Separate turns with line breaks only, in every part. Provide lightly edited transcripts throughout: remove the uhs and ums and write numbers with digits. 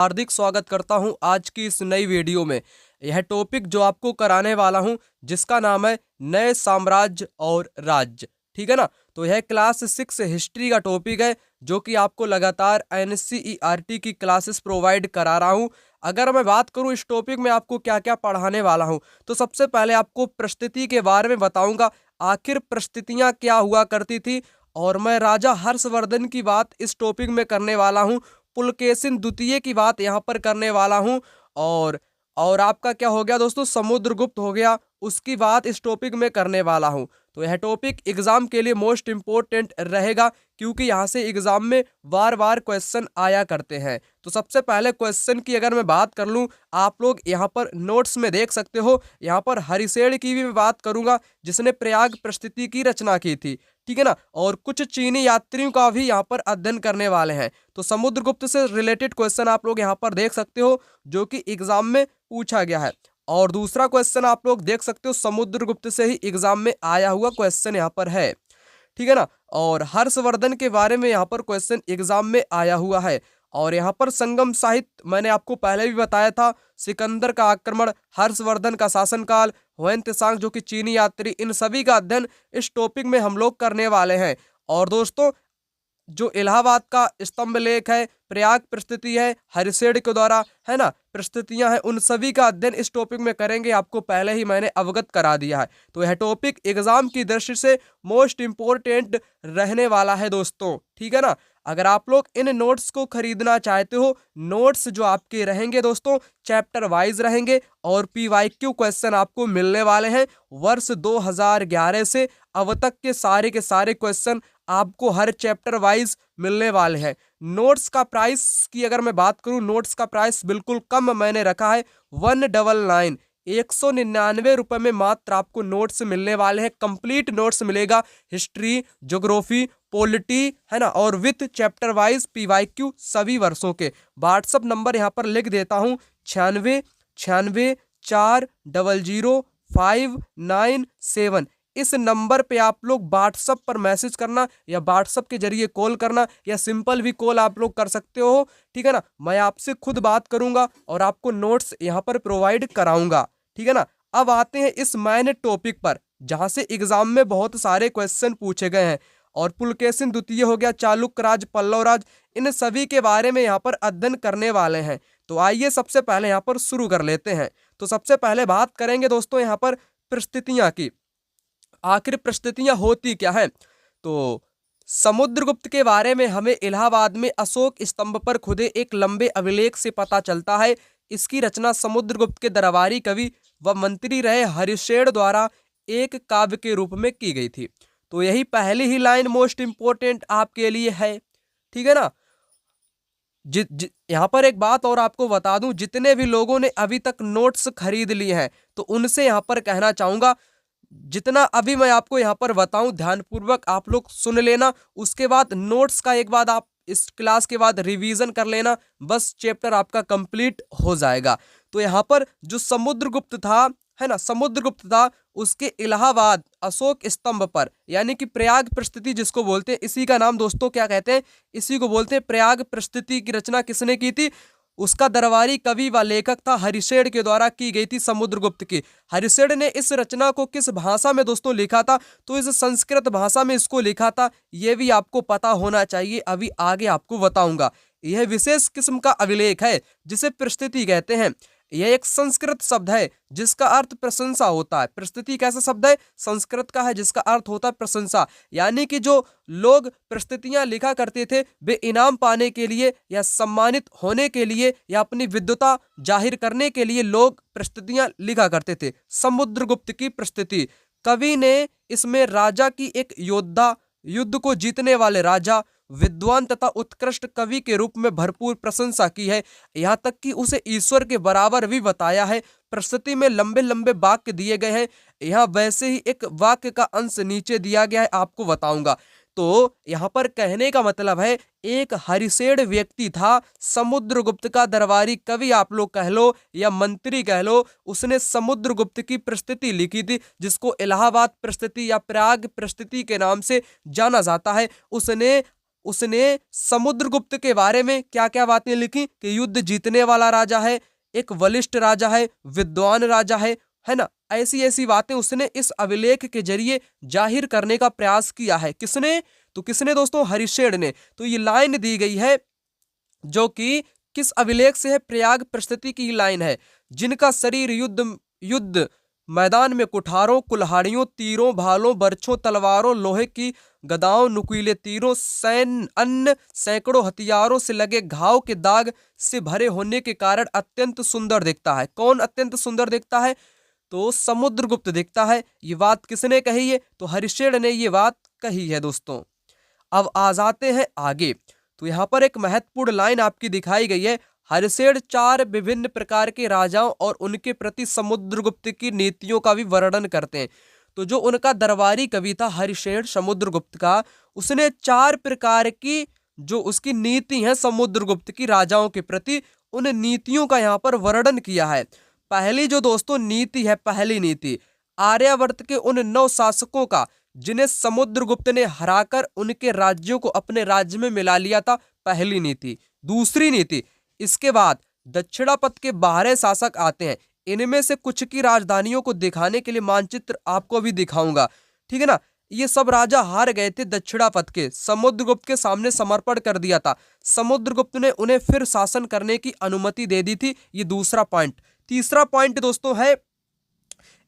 हार्दिक स्वागत करता हूं आज की इस नई वीडियो में। यह टॉपिक जो आपको कराने वाला हूं जिसका नाम है नए साम्राज्य और राज्य। ठीक है ना। तो यह क्लास 6 हिस्ट्री का टॉपिक है जो कि आपको लगातार एनसीईआरटी की क्लासेस प्रोवाइड करा रहा हूं। अगर मैं बात करूं इस टॉपिक में आपको क्या क्या पढ़ाने वाला हूं, तो सबसे पहले आपको परिस्थिति के बारे में बताऊंगा। आखिर परिस्थितियां क्या हुआ करती थी, और मैं राजा हर्षवर्धन की बात इस टॉपिक में करने वाला हूं। पुलकेशिन द्वितीय की बात यहाँ पर करने वाला हूं। और आपका क्या हो गया दोस्तों, समुद्रगुप्त हो गया, उसकी बात इस टॉपिक में करने वाला हूं। तो यह टॉपिक एग्जाम के लिए मोस्ट इंपोर्टेंट रहेगा क्योंकि यहाँ से एग्जाम में बार बार क्वेश्चन आया करते हैं। तो सबसे पहले क्वेश्चन की अगर मैं बात कर लूँ, आप लोग यहाँ पर नोट्स में देख सकते हो। यहाँ पर हरिसेन की भी मैं बात करूंगा जिसने प्रयाग प्रस्थिति की रचना की थी। ठीक है ना। और कुछ चीनी यात्रियों का भी यहाँ पर अध्ययन करने वाले हैं। तो समुद्रगुप्त से रिलेटेड क्वेश्चन आप लोग यहाँ पर देख सकते हो जो कि एग्जाम में पूछा गया है। और दूसरा क्वेश्चन आप लोग देख सकते हो समुद्रगुप्त से ही एग्जाम में आया हुआ क्वेश्चन यहाँ पर है। ठीक है ना। और हर्षवर्धन के बारे में यहाँ पर क्वेश्चन एग्जाम में आया हुआ है। और यहाँ पर संगम साहित्य मैंने आपको पहले भी बताया था। सिकंदर का आक्रमण, हर्षवर्धन का शासनकाल, ह्वेन त्सांग जो कि चीनी यात्री, इन सभी का अध्ययन इस टॉपिक में हम लोग करने वाले हैं। और दोस्तों, जो इलाहाबाद का स्तंभ लेख है, प्रयाग प्रस्थिति है हरिसेन के द्वारा, है ना, प्रस्थितियां हैं, उन सभी का अध्ययन इस टॉपिक में करेंगे। आपको पहले ही मैंने अवगत करा दिया है। तो यह टॉपिक एग्जाम की दृष्टि से मोस्ट इंपोर्टेंट रहने वाला है दोस्तों। ठीक है ना। अगर आप लोग इन नोट्स को खरीदना चाहते हो, नोट्स जो आपके रहेंगे दोस्तों चैप्टर वाइज रहेंगे और पीवाईक्यू क्वेश्चन आपको मिलने वाले हैं। वर्ष 2011 से अब तक के सारे क्वेश्चन आपको हर चैप्टर वाइज मिलने वाले हैं। नोट्स का प्राइस की अगर मैं बात करूं, नोट्स का प्राइस बिल्कुल कम मैंने रखा है, 199 199 रुपए में मात्र आपको नोट्स मिलने वाले हैं। कंप्लीट नोट्स मिलेगा, हिस्ट्री, ज्योग्राफी, पॉलिटी, है ना, और विथ चैप्टर वाइज पीवाईक्यू सभी वर्षों के। व्हाट्सअप नंबर यहाँ पर लिख देता हूँ 9696400597। इस नंबर पे आप लोग व्हाट्सअप पर मैसेज करना या व्हाट्सअप के जरिए कॉल करना या सिंपल भी कॉल आप लोग कर सकते हो। ठीक है ना। मैं आपसे खुद बात करूंगा और आपको नोट्स यहाँ पर प्रोवाइड कराऊंगा। ठीक है ना। अब आते हैं इस मेन टॉपिक पर जहां से एग्जाम में बहुत सारे क्वेश्चन पूछे गए हैं। और पुलकेशिन द्वितीय हो गया, चालुक्य राज, पल्लव राज, इन सभी के बारे में यहाँ पर अध्ययन करने वाले हैं। तो आइए सबसे पहले यहाँ पर शुरू कर लेते हैं। तो सबसे पहले बात करेंगे दोस्तों यहाँ पर परिस्थितियां की। आखिर परिस्थितियां होती क्या है। तो समुद्रगुप्त के बारे में हमें इलाहाबाद में अशोक स्तंभ पर खुदे एक लंबे अभिलेख से पता चलता है। इसकी रचना समुद्रगुप्त के दरबारी कवि व मंत्री रहे हरिसेन द्वारा एक काव्य के रूप में की गई थी। तो यही पहली ही लाइन मोस्ट इंपोर्टेंट आपके लिए है। ठीक है ना। यहाँ पर एक बात और आपको बता दूं, जितने भी लोगों ने अभी तक नोट्स खरीद लिए हैं तो उनसे यहाँ पर कहना चाहूंगा, जितना अभी मैं आपको यहाँ पर बताऊं ध्यानपूर्वक आप लोग सुन लेना। उसके बाद नोट्स का एक बाद आप इस क्लास के बाद रिवीजन कर लेना, बस चैप्टर आपका कंप्लीट हो जाएगा। तो यहाँ पर जो समुद्रगुप्त था, है ना, समुद्रगुप्त था, उसके इलाहाबाद अशोक स्तंभ पर यानी कि प्रयाग प्रस्थिति जिसको बोलते हैं, इसी का नाम दोस्तों क्या कहते हैं, इसी को बोलते हैं प्रयाग प्रस्थिति की रचना किसने की थी। उसका दरबारी कवि व लेखक था हरिसेन के द्वारा की गई थी समुद्रगुप्त की। हरिसेन ने इस रचना को किस भाषा में दोस्तों लिखा था, तो इस संस्कृत भाषा में इसको लिखा था। यह भी आपको पता होना चाहिए, अभी आगे आपको बताऊंगा। यह विशेष किस्म का अभिलेख है जिसे परिस्थिति कहते हैं। यह एक संस्कृत शब्द है जिसका अर्थ प्रशंसा होता है। परिस्थिति कैसा शब्द है, संस्कृत का है जिसका अर्थ होता है प्रशंसा। यानी कि जो लोग परिस्थितियां लिखा करते थे वे इनाम पाने के लिए या सम्मानित होने के लिए या अपनी विद्वता जाहिर करने के लिए लोग परिस्थितियां लिखा करते थे। समुद्रगुप्त की परिस्थिति, कवि ने इसमें राजा की एक योद्धा, युद्ध को जीतने वाले राजा, विद्वान तथा उत्कृष्ट कवि के रूप में भरपूर प्रशंसा की है। यहाँ तक कि उसे ईश्वर के बराबर भी बताया है। प्रस्तुति में लंबे लंबे वाक्य दिए गए हैं। यहाँ वैसे ही एक वाक्य का अंश नीचे दिया गया है, आपको बताऊंगा। तो यहाँ पर कहने का मतलब है, एक हरिसेन व्यक्ति था, समुद्रगुप्त का दरबारी कवि आप लोग कह लो या मंत्री कह लो, उसने समुद्रगुप्त की प्रस्तुति लिखी थी जिसको इलाहाबाद प्रस्तुति या प्रयाग प्रस्तुति के नाम से जाना जाता है। उसने उसने समुद्रगुप्त के बारे में क्या क्या बातें लिखी कि युद्ध जीतने वाला राजा है, एक बलिष्ठ राजा है, विद्वान राजा है ना। ऐसी ऐसी बातें उसने इस अभिलेख के जरिए जाहिर करने का प्रयास किया है। किसने? तो किसने दोस्तों? हरिशेन ने। तो ये लाइन दी गई है जो कि किस अभिलेख से है? प्रयाग प्रस्तुति की लाइन है। जिनका शरीर युद्ध मैदान में कुठारों, कुल्हाड़ियों, तीरों, भालों, बर्छों, तलवारों, लोहे की गदाओं, नुकीले तीरों, अन्य सैकड़ों हथियारों से लगे घाव के दाग से भरे होने के कारण अत्यंत सुंदर दिखता है। कौन अत्यंत सुंदर दिखता है? तो समुद्रगुप्त दिखता है। ये बात किसने कही है? तो हरिशेन ने ये बात कही है दोस्तों। अब आ जाते हैं आगे। तो यहाँ पर एक महत्वपूर्ण लाइन आपकी दिखाई गई है। हरिशेन 4 विभिन्न प्रकार के राजाओं और उनके प्रति समुद्रगुप्त की नीतियों का भी वर्णन करते हैं। तो जो उनका दरबारी कवि था हरिशेन समुद्रगुप्त का, उसने 4 प्रकार की जो उसकी नीति है समुद्रगुप्त की राजाओं के प्रति, उन नीतियों का यहाँ पर वर्णन किया है। पहली जो दोस्तों नीति है, पहली नीति आर्यावर्त के उन 9 शासकों का जिन्हें समुद्रगुप्त ने हराकर उनके राज्यों को अपने राज्य में मिला लिया था, पहली नीति। दूसरी नीति, इसके बाद दक्षिणापथ के 12 शासक आते हैं। इनमें से कुछ की राजधानियों को दिखाने के लिए मानचित्र आपको अभी दिखाऊंगा, ठीक है ना। ये सब राजा हार गए थे दक्षिणापथ के, समुद्रगुप्त के सामने समर्पण कर दिया था। समुद्रगुप्त ने उन्हें फिर शासन करने की अनुमति दे दी थी। ये दूसरा पॉइंट। तीसरा पॉइंट दोस्तों है,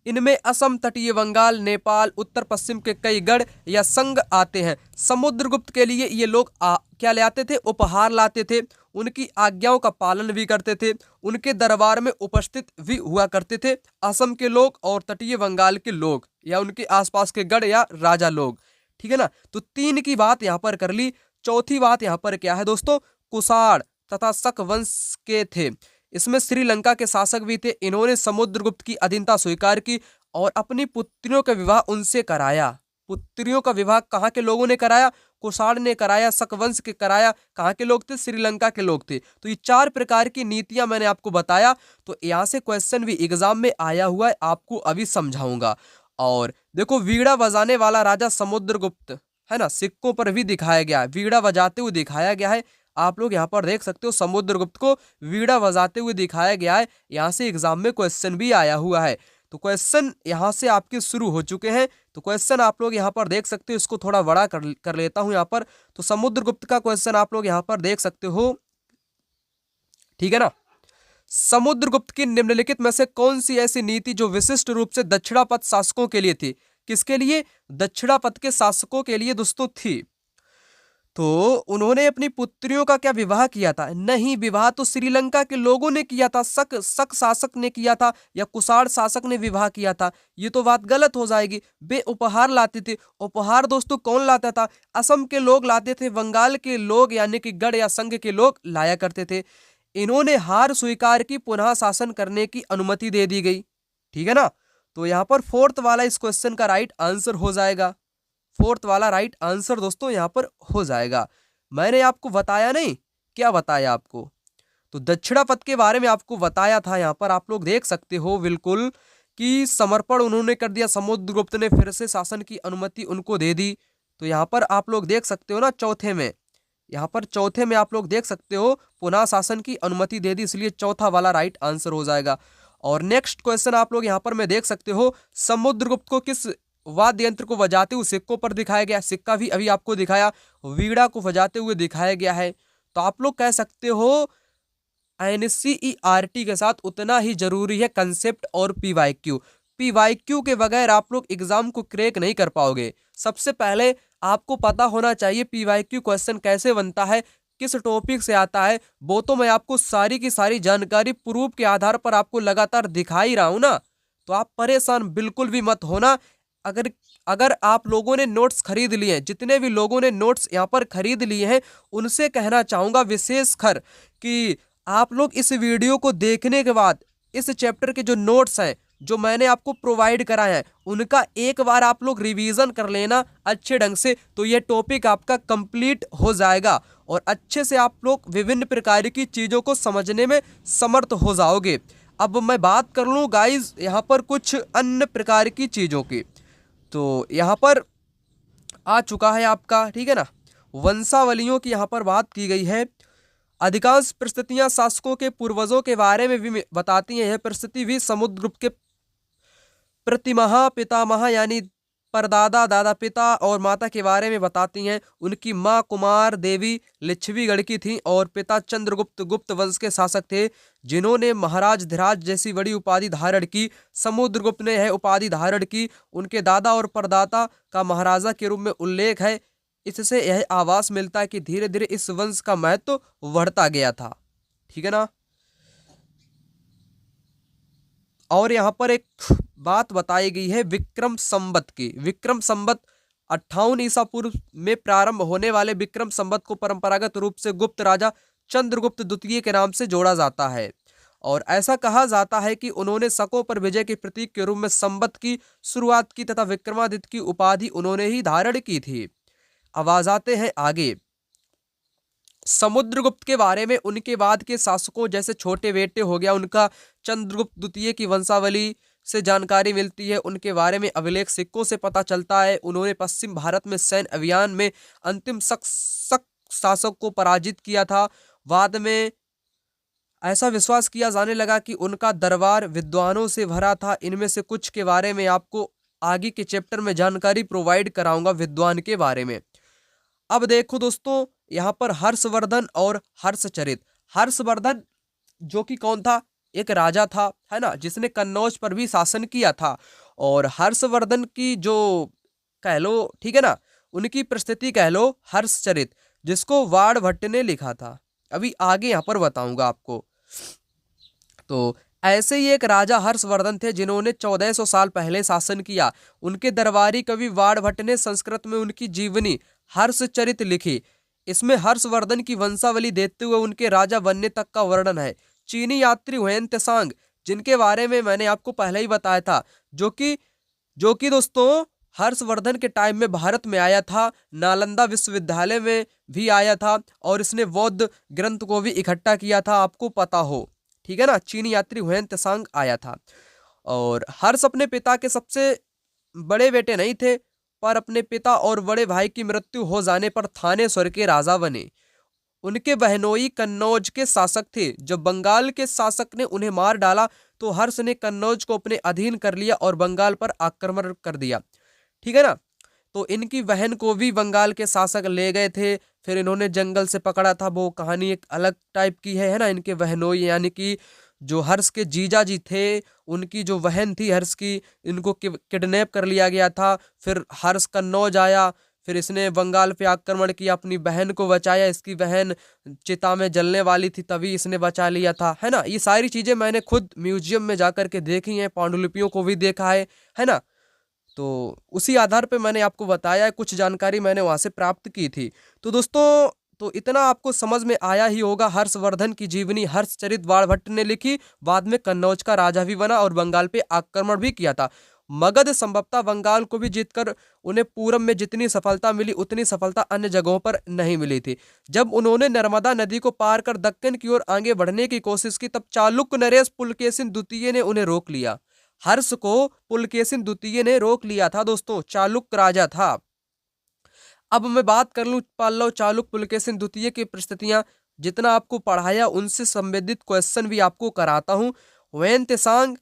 इनमें असम, तटीय बंगाल, नेपाल, उत्तर पश्चिम के कई गढ़ या संघ आते हैं। समुद्रगुप्त के लिए ये लोग क्या ले आते थे? उपहार लाते थे। उनकी आज्ञाओं का पालन भी करते थे। उनके दरबार में उपस्थित भी हुआ करते थे असम के लोग और तटीय बंगाल के लोग या उनके आसपास के गढ़ या राजा लोग, ठीक है ना। तो 3 की बात यहाँ पर कर ली। चौथी बात यहाँ पर क्या है दोस्तों? कुषाण तथा शक वंश के थे। इसमें श्रीलंका के शासक भी थे। इन्होंने समुद्रगुप्त की अधीनता स्वीकार की और अपनी पुत्रियों का विवाह उनसे कराया। पुत्रियों का विवाह कहाँ के लोगों ने कराया? कुषाण ने कराया, शकवंश के कराया। कहाँ के लोग थे? श्रीलंका के लोग थे। तो ये 4 प्रकार की नीतियां मैंने आपको बताया। तो यहाँ से क्वेश्चन भी एग्जाम में आया हुआ है, आपको अभी समझाऊंगा। और देखो, वीणा बजाने वाला राजा समुद्रगुप्त है ना, सिक्कों पर भी दिखाया गया है, वीणा बजाते हुए दिखाया गया है। आप लोग यहाँ पर देख सकते हो, समुद्रगुप्त को वीणा बजाते हुए दिखाया गया है। यहाँ से एग्जाम में क्वेश्चन भी आया हुआ है। तो क्वेश्चन यहाँ से आपके शुरू हो चुके हैं। तो क्वेश्चन आप लोग यहाँ पर देख सकते हो, इसको थोड़ा बड़ा कर लेता हूं यहाँ पर। तो समुद्रगुप्त का क्वेश्चन आप लोग यहाँ पर देख सकते हो, ठीक है ना। समुद्रगुप्त की निम्नलिखित में से कौन सी ऐसी नीति जो विशिष्ट रूप से दक्षिणापथ शासकों के लिए थी? किसके लिए? दक्षिणापथ के शासकों के लिए दोस्तों थी। तो उन्होंने अपनी पुत्रियों का क्या विवाह किया था? नहीं, विवाह तो श्रीलंका के लोगों ने किया था, शक शासक ने किया था या कुषाण शासक ने विवाह किया था। ये तो बात गलत हो जाएगी। वे उपहार लाते थे। उपहार दोस्तों कौन लाता था? असम के लोग लाते थे, बंगाल के लोग यानी कि गढ़ या संघ के लोग लाया करते थे। इन्होंने हार स्वीकार की, पुनः शासन करने की अनुमति दे दी गई, ठीक है ना। तो यहाँ पर 4th वाला इस क्वेश्चन का राइट आंसर हो जाएगा। 4th वाला राइट आंसर दोस्तों यहाँ पर हो जाएगा। मैंने आपको बताया नहीं, क्या बताया आपको? तो दक्षिणापथ के बारे में आपको बताया था। यहाँ पर आप लोग देख सकते हो बिल्कुल कि समर्पण उन्होंने कर दिया, समुद्रगुप्त ने फिर से शासन की अनुमति उनको दे दी। तो यहाँ पर आप लोग देख सकते हो ना, चौथे में, यहाँ पर चौथे में आप लोग देख सकते हो पुनः शासन की अनुमति दे दी, इसलिए चौथा वाला राइट आंसर हो जाएगा। और नेक्स्ट क्वेश्चन आप लोग यहाँ पर में देख सकते हो, समुद्रगुप्त को किस वाद्य यंत्र को बजाते हुए सिक्कों पर दिखाया गया? सिक्का भी अभी आपको दिखाया, वीणा को बजाते हुए दिखाया गया है। तो आप लोग कह सकते हो NCERT के साथ उतना ही जरूरी है कंसेप्ट और PYQ। PYQ के बगैर आप लोग एग्जाम को क्रैक नहीं कर पाओगे। सबसे पहले आपको पता होना चाहिए PYQ क्वेश्चन कैसे बनता है, किस टॉपिक से आता है। वो तो मैं आपको सारी की सारी जानकारी प्रूफ के आधार पर आपको लगातार दिखा ही रहा हूं ना। तो आप परेशान बिल्कुल भी मत होना। अगर आप लोगों ने नोट्स खरीद लिए हैं, जितने भी लोगों ने नोट्स यहाँ पर खरीद लिए हैं, उनसे कहना चाहूँगा विशेषकर कि आप लोग इस वीडियो को देखने के बाद इस चैप्टर के जो नोट्स हैं जो मैंने आपको प्रोवाइड कराए हैं, उनका एक बार आप लोग रिवीजन कर लेना अच्छे ढंग से। तो ये टॉपिक आपका कंप्लीट हो जाएगा और अच्छे से आप लोग विभिन्न प्रकार की चीज़ों को समझने में समर्थ हो जाओगे। अब मैं बात कर लूँ गाइज यहाँ पर कुछ अन्य प्रकार की चीज़ों की। तो यहाँ पर आ चुका है आपका, ठीक है ना, वंशावलियों की यहाँ पर बात की गई है। अधिकांश परिस्थितियां शासकों के पूर्वजों के बारे में भी बताती हैं। यह परिस्थिति भी समुद्रगुप्त के प्रतिमाह पितामह यानी परदादा, दादा, पिता और माता के बारे में बताती हैं। उनकी माँ कुमार देवी लिच्छवीगढ़ की थी और पिता चंद्रगुप्त गुप्त वंश के शासक थे, जिन्होंने महाराज धीराज जैसी बड़ी उपाधि धारण की। समुद्रगुप्त ने यह उपाधि धारण की। उनके दादा और परदादा का महाराजा के रूप में उल्लेख है। इससे यह आभास मिलता है कि धीरे धीरे इस वंश का महत्व बढ़ता गया था। ठीक है ना। और यहाँ पर एक बात बताई गई है विक्रम संवत की। विक्रम संवत 58 ईसा पूर्व में प्रारंभ होने वाले विक्रम संवत को परंपरागत रूप से गुप्त राजा चंद्रगुप्त द्वितीय के नाम से जोड़ा जाता है और ऐसा कहा जाता है कि उन्होंने शकों पर विजय के प्रतीक के रूप में संवत की शुरुआत की तथा विक्रमादित्य की उपाधि उन्होंने ही धारण की थी। अब आ जाते हैं आगे समुद्रगुप्त के बारे में। उनके बाद के शासकों जैसे छोटे बेटे हो गया उनका, चंद्रगुप्त द्वितीय की वंशावली से जानकारी मिलती है। उनके बारे में अभिलेख सिक्कों से पता चलता है। उन्होंने पश्चिम भारत में सैन्य अभियान में अंतिम शासक को पराजित किया था। बाद में ऐसा विश्वास किया जाने लगा कि उनका दरबार विद्वानों से भरा था। इनमें से कुछ के बारे में आपको आगे के चैप्टर में जानकारी प्रोवाइड कराऊंगा विद्वान के बारे में। अब देखो दोस्तों, यहाँ पर हर्षवर्धन और हर्षचरित। हर्षवर्धन जो कि कौन था, एक राजा था, है ना, जिसने कन्नौज पर भी शासन किया था। और हर्षवर्धन की जो कह लो, ठीक है ना, उनकी परिस्थिति कह लो हर्षचरित, जिसको वाड़ भट्ट ने लिखा था। अभी आगे यहाँ पर बताऊंगा आपको। तो ऐसे ही एक राजा हर्षवर्धन थे जिन्होंने 1400 साल पहले शासन किया। उनके दरबारी कवि वाड़ भट्ट ने संस्कृत में उनकी जीवनी हर्षचरित लिखी। इसमें हर्षवर्धन की वंशावली देते हुए उनके राजा बनने तक का वर्णन है। चीनी यात्री हुएन त्सांग, जिनके बारे में मैंने आपको पहले ही बताया था, जो कि दोस्तों हर्षवर्धन के टाइम में भारत में आया था, नालंदा विश्वविद्यालय में भी आया था और इसने बौद्ध ग्रंथ को भी इकट्ठा किया था, आपको पता हो। ठीक है ना। चीनी यात्री हुएन त्सांग आया था। और हर्ष अपने पिता के सबसे बड़े बेटे नहीं थे, पर अपने पिता और बड़े भाई की मृत्यु हो जाने पर थानेश्वर के राजा बने। उनके बहनोई कन्नौज के शासक थे। जब बंगाल के शासक ने उन्हें मार डाला तो हर्ष ने कन्नौज को अपने अधीन कर लिया और बंगाल पर आक्रमण कर दिया। ठीक है ना। तो इनकी बहन को भी बंगाल के शासक ले गए थे, फिर इन्होंने जंगल से पकड़ा था। वो कहानी एक अलग टाइप की है ना। इनके बहनोई यानी कि जो हर्ष के जीजा जी थे, उनकी जो बहन थी हर्ष की, इनको किडनैप कर लिया गया था। फिर हर्ष कन्नौज आया, फिर इसने बंगाल पे आक्रमण किया, अपनी बहन को बचाया। इसकी बहन चिता में जलने वाली थी, तभी इसने बचा लिया था, है ना। ये सारी चीजें मैंने खुद म्यूजियम में जाकर के देखी हैं, पांडुलिपियों को भी देखा है ना। तो उसी आधार पे मैंने आपको बताया, कुछ जानकारी मैंने वहां से प्राप्त की थी। तो दोस्तों, तो इतना आपको समझ में आया ही होगा। हर्षवर्धन की जीवनी हर्षचरित वाड़ भट्ट ने लिखी। बाद में कन्नौज का राजा भी बना और बंगाल पे आक्रमण भी किया था। मगध संभवतः बंगाल को भी जीतकर उन्हें पूरब में जितनी सफलता मिली उतनी सफलता अन्य जगहों पर नहीं मिली थी। जब उन्होंने नर्मदा नदी को पार कर दक्कन की ओर आगे बढ़ने की कोशिश की, तब चालुक्य नरेश पुलकेशिन द्वितीय ने उन्हें रोक लिया। हर्ष को पुलकेशिन द्वितीय ने रोक लिया था दोस्तों, चालुक्य राजा था। अब मैं बात कर लूं पल्लव चालुक्य पुलकेशिन द्वितीय की परिस्थितियां। जितना आपको पढ़ाया उनसे संबंधित क्वेश्चन भी आपको कराता हूं। हुएन त्सांग,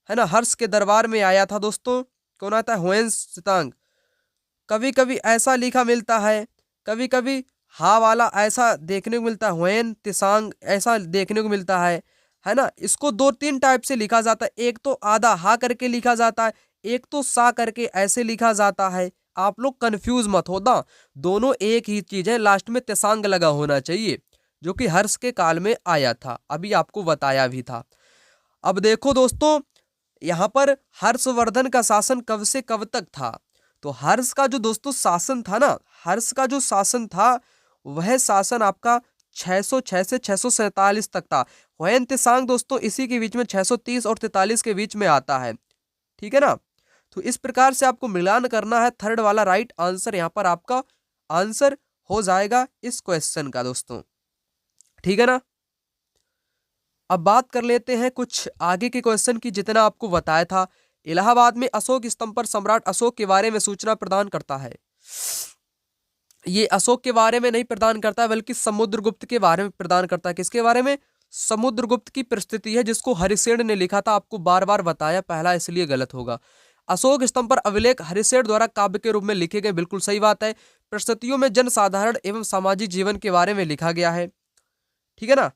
है ना, हर्ष के दरबार में आया था दोस्तों। कौन आता है? When Tsang. कभी कभी ऐसा लिखा मिलता है, कभी कभी हा वाला ऐसा देखने को मिलता है, हुएन त्सांग ऐसा देखने को मिलता है ना। इसको 2-3 टाइप से लिखा जाता है। एक तो आधा हा करके लिखा जाता है, एक तो सा करके ऐसे लिखा जाता है। आप लोग कंफ्यूज मत होना, दोनों एक ही चीज है। लास्ट में त्सांग लगा होना चाहिए, जो कि हर्ष के काल में आया था, अभी आपको बताया भी था। अब देखो दोस्तों, यहाँ पर हर्षवर्धन का शासन कब से कब तक था। तो हर्ष का जो दोस्तों शासन था ना, हर्ष का जो शासन था वह शासन आपका 606 से 647 तक था। हुएन त्सांग दोस्तों इसी के बीच में 630 और 43 के बीच में आता है। ठीक है ना। तो इस प्रकार से आपको मिलान करना है। थर्ड वाला राइट आंसर यहाँ पर आपका आंसर हो जाएगा इस क्वेश्चन का दोस्तों। ठीक है ना। अब बात कर लेते हैं कुछ आगे के क्वेश्चन की। जितना आपको बताया था, इलाहाबाद में अशोक स्तंभ पर सम्राट अशोक के बारे में सूचना प्रदान करता है। ये अशोक के बारे में नहीं प्रदान करता बल्कि समुद्रगुप्त के बारे में प्रदान करता है। किसके बारे में? समुद्रगुप्त की परिस्थिति है जिसको हरिसेन ने लिखा था। आपको बार बार बताया, पहला इसलिए गलत होगा। अशोक स्तंभ पर अभिलेख हरिसेन द्वारा काव्य के रूप में लिखे गए, बिल्कुल सही बात है। परिस्थितियों में जनसाधारण एवं सामाजिक जीवन के बारे में लिखा गया है, ठीक है ना।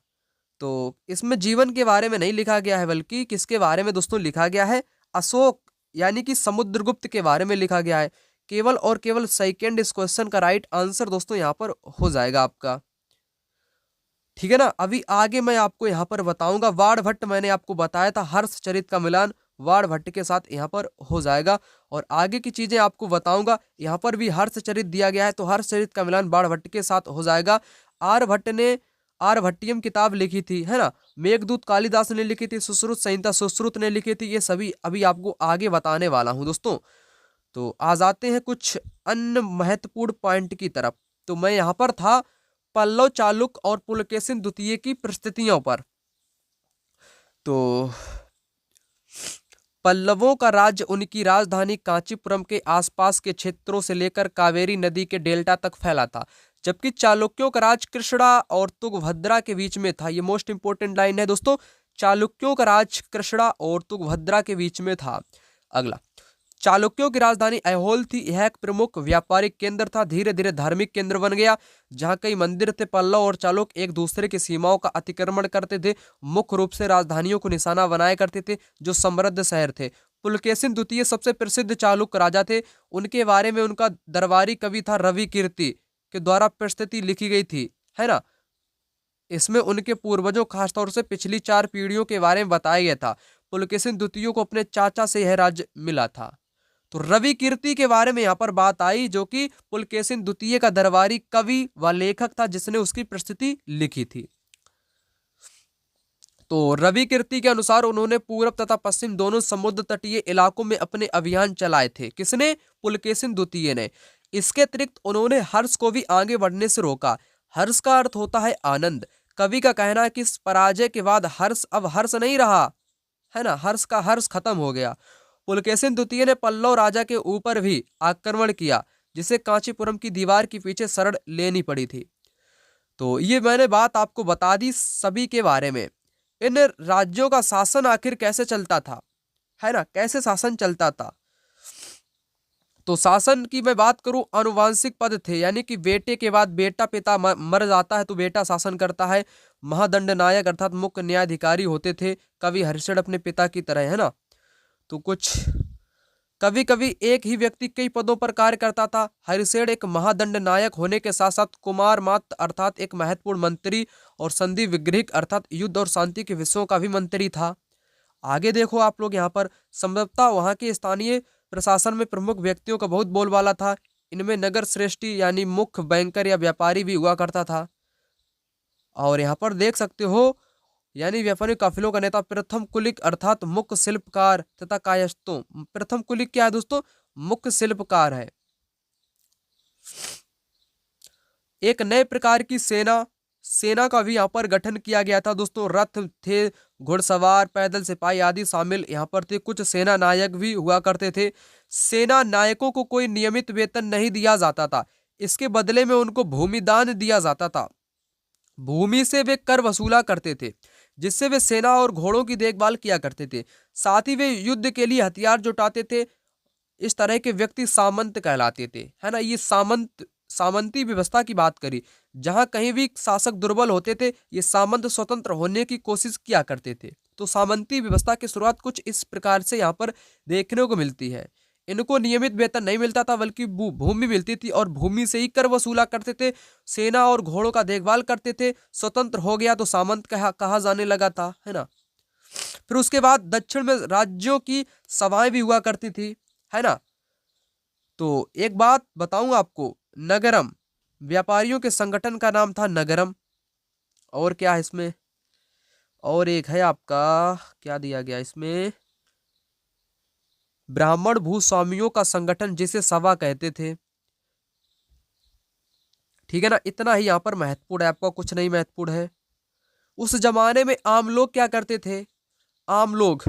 तो इसमें जीवन के बारे में नहीं लिखा गया है बल्कि किसके बारे में दोस्तों लिखा गया है? अशोक यानी कि समुद्रगुप्त के बारे में लिखा गया है। केवल और केवल सेकंड इस क्वेश्चन का राइट आंसर दोस्तों यहाँ पर हो जाएगा आपका, ठीक है ना। अभी आगे मैं आपको यहाँ पर बताऊंगा। वाणभट्ट मैंने आपको बताया था, हर्षचरित का मिलान वाणभट्ट के साथ यहाँ पर हो जाएगा। और आगे की चीजें आपको बताऊंगा। यहाँ पर भी हर्षचरित दिया गया है तो हर्षचरित का मिलान वाणभट्ट के साथ हो जाएगा। आर्यभट्ट ने आर्यभट्टियम किताब लिखी थी, है ना। मेघदूत कालिदास ने लिखी थी। सुश्रुत संहिता सुश्रुत ने लिखी थी। ये सभी अभी आपको आगे बताने वाला हूं दोस्तों। तो आ जाते हैं कुछ अन्य महत्वपूर्ण पॉइंट की तरफ। तो मैं यहाँ पर था पल्लव, चालुक्य और पुलकेशिन द्वितीय की परिस्थितियों पर। तो पल्लवों का राज्य उनकी राजधानी कांचीपुरम के आसपास के क्षेत्रों से लेकर कावेरी नदी के डेल्टा तक फैला था, जबकि चालुक्यों का राज कृष्णा और तुंगभद्रा के बीच में था। ये मोस्ट इंपोर्टेंट लाइन है दोस्तों। चालुक्यों का राज कृष्णा और तुंगभद्रा के बीच में था। अगला, चालुक्यों की राजधानी ऐहोल थी। यह एक प्रमुख व्यापारिक केंद्र था, धीरे धीरे धार्मिक केंद्र बन गया, जहां कई मंदिर थे। पल्लव और चालुक्य एक दूसरे की सीमाओं का अतिक्रमण करते थे, मुख्य रूप से राजधानियों को निशाना बनाया करते थे जो समृद्ध शहर थे। पुलकेशिन द्वितीय सबसे प्रसिद्ध चालुक्य राजा थे। उनके बारे में उनका दरबारी कवि था रवि कीर्ति के द्वारा परिस्थिति लिखी गई थी, है ना। इसमें उनके पूर्वजों, खासतौर से पिछली 4 पीढ़ियों के बारे में बताया गया था। पुलकेशिन द्वितीय को अपने चाचा से यह राज्य मिला था। तो रवि कीर्ति के बारे में यहाँ पर बात आई, जो कि पुलकेशिन द्वितीय का दरबारी कवि व लेखक था जिसने उसकी प्रस्तुति लिखी थी। तो रवि कीर्ति के अनुसार उन्होंने पूर्व तथा पश्चिम दोनों समुद्र तटीय इलाकों में अपने अभियान चलाए थे। किसने? पुलकेशिन द्वितीय ने। इसके अतिरिक्त उन्होंने हर्ष को भी आगे बढ़ने से रोका। हर्ष का अर्थ होता है आनंद। कवि का कहना है कि इस पराजय के बाद हर्ष अब हर्ष नहीं रहा, है ना। हर्ष का हर्ष खत्म हो गया। पुलकेशिन द्वितीय ने पल्लव राजा के ऊपर भी आक्रमण किया, जिसे कांचीपुरम की दीवार के पीछे शरण लेनी पड़ी थी। तो ये मैंने बात आपको बता दी सभी के बारे में। इन राज्यों का शासन आखिर कैसे चलता था, है ना, कैसे शासन चलता था। तो शासन की मैं बात करूं, आनुवंशिक पद थे, यानी कि बेटे के बाद बेटा पिता मर जाता है तो बेटा शासन करता है। महादंड नायक अर्थात मुख्य न्यायाधिकारी होते थे। कवि हरिश्चंद्र अपने पिता की तरह, है ना। तो कुछ कभी कभी एक ही व्यक्ति कई पदों पर कार्य करता था। हरिसेन एक महादंड नायक होने के साथ साथ कुमार मात्र अर्थात एक महत्वपूर्ण मंत्री और संधि विग्रहिक अर्थात युद्ध और शांति के विषयों का भी मंत्री था। आगे देखो आप लोग यहाँ पर, संभवतः वहां के स्थानीय प्रशासन में प्रमुख व्यक्तियों का बहुत बोलबाला था। इनमें नगर श्रेष्ठी यानी मुख्य बैंकर या व्यापारी भी हुआ करता था। और यहाँ पर देख सकते हो, यानी व्यापारी काफिलों का नेता प्रथम कुलिक अर्थात मुख्य शिल्पकार तथा कायस्थों। प्रथम कुलिक क्या है दोस्तों? मुख्य शिल्पकार है। एक नए प्रकार की सेना का भी यहाँ पर गठन किया गया था दोस्तों। रथ थे, घुड़सवार, पैदल सिपाही आदि शामिल यहाँ पर थे। कुछ सेना नायक भी हुआ करते थे। सेना नायकों को कोई नियमित वेतन नहीं दिया जाता था, इसके बदले में उनको भूमिदान दिया जाता था। भूमि से वे कर वसूला करते थे, जिससे वे सेना और घोड़ों की देखभाल किया करते थे। साथ ही वे युद्ध के लिए हथियार जुटाते थे। इस तरह के व्यक्ति सामंत कहलाते थे, है ना। ये सामंती व्यवस्था की बात करी, जहां कहीं भी शासक दुर्बल होते थे, ये सामंत स्वतंत्र होने की कोशिश किया करते थे। तो सामंती व्यवस्था की शुरुआत कुछ इस प्रकार से यहाँ पर देखने को मिलती है। इनको नियमित वेतन नहीं मिलता था, बल्कि भूमि मिलती थी और भूमि से ही कर वसूला करते थे। सेना और घोड़ों का देखभाल करते थे। स्वतंत्र हो गया तो सामंत कहा जाने लगा था, है ना। फिर उसके बाद दक्षिण में राज्यों की सभाएं भी हुआ करती थी, है ना। तो एक बात बताऊं आपको, नगरम, व्यापारियों के संगठन का नाम था नगरम। और क्या है इसमें, और एक है आपका, क्या दिया गया इसमें, ब्राह्मण भूस्वामियों का संगठन जिसे सभा कहते थे। ठीक है ना। इतना ही यहाँ पर महत्वपूर्ण है, आपका कुछ नहीं महत्वपूर्ण है। उस जमाने में आम लोग क्या करते थे? आम लोग,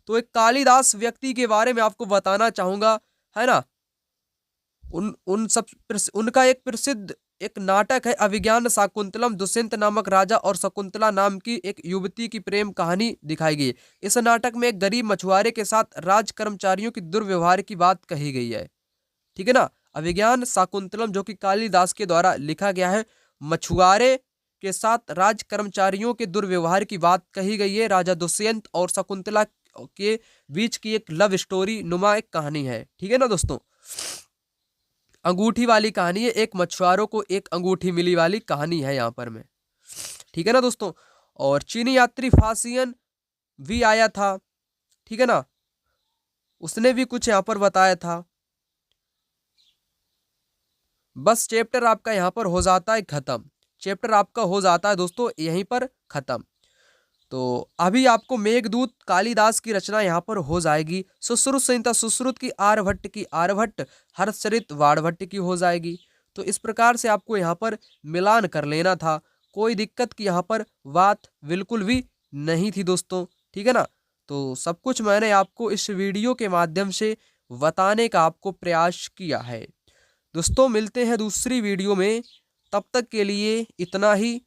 तो एक कालिदास व्यक्ति के बारे में आपको बताना चाहूंगा, है ना। उनका एक प्रसिद्ध एक नाटक है अभिज्ञान शाकुंतलम। दुष्यंत नामक राजा और शकुंतला नाम की एक युवती की प्रेम कहानी दिखाई गई है। इस नाटक में एक गरीब मछुआरे के साथ राज कर्मचारियों की दुर्व्यवहार की बात कही गई है। ठीक है ना। अभिज्ञान शाकुंतलम जो कि कालिदास के द्वारा लिखा गया है, मछुआरे के साथ राज कर्मचारियों के दुर्व्यवहार की बात कही गई है। राजा दुष्यंत और शकुंतला के बीच की एक लव स्टोरी नुमा एक कहानी है। ठीक है ना दोस्तों, अंगूठी वाली कहानी है, एक मछुआरों को एक अंगूठी मिली वाली कहानी है यहाँ पर में। ठीक है ना दोस्तों। और चीनी यात्री फासियन भी आया था। ठीक है ना, उसने भी कुछ यहाँ पर बताया था। बस चैप्टर आपका यहाँ पर हो जाता है खत्म। चैप्टर आपका हो जाता है दोस्तों यहीं पर खत्म। तो अभी आपको मेघदूत कालिदास की रचना यहाँ पर हो जाएगी। सुश्रुत संहिता सुश्रुत की आर्यभट्ट, हर्षचरित वाणभट्ट की हो जाएगी। तो इस प्रकार से आपको यहाँ पर मिलान कर लेना था। कोई दिक्कत की यहाँ पर बात बिल्कुल भी नहीं थी दोस्तों। ठीक है ना। तो सब कुछ मैंने आपको इस वीडियो के माध्यम से बताने का आपको प्रयास किया है। दोस्तों मिलते हैं दूसरी वीडियो में, तब तक के लिए इतना ही।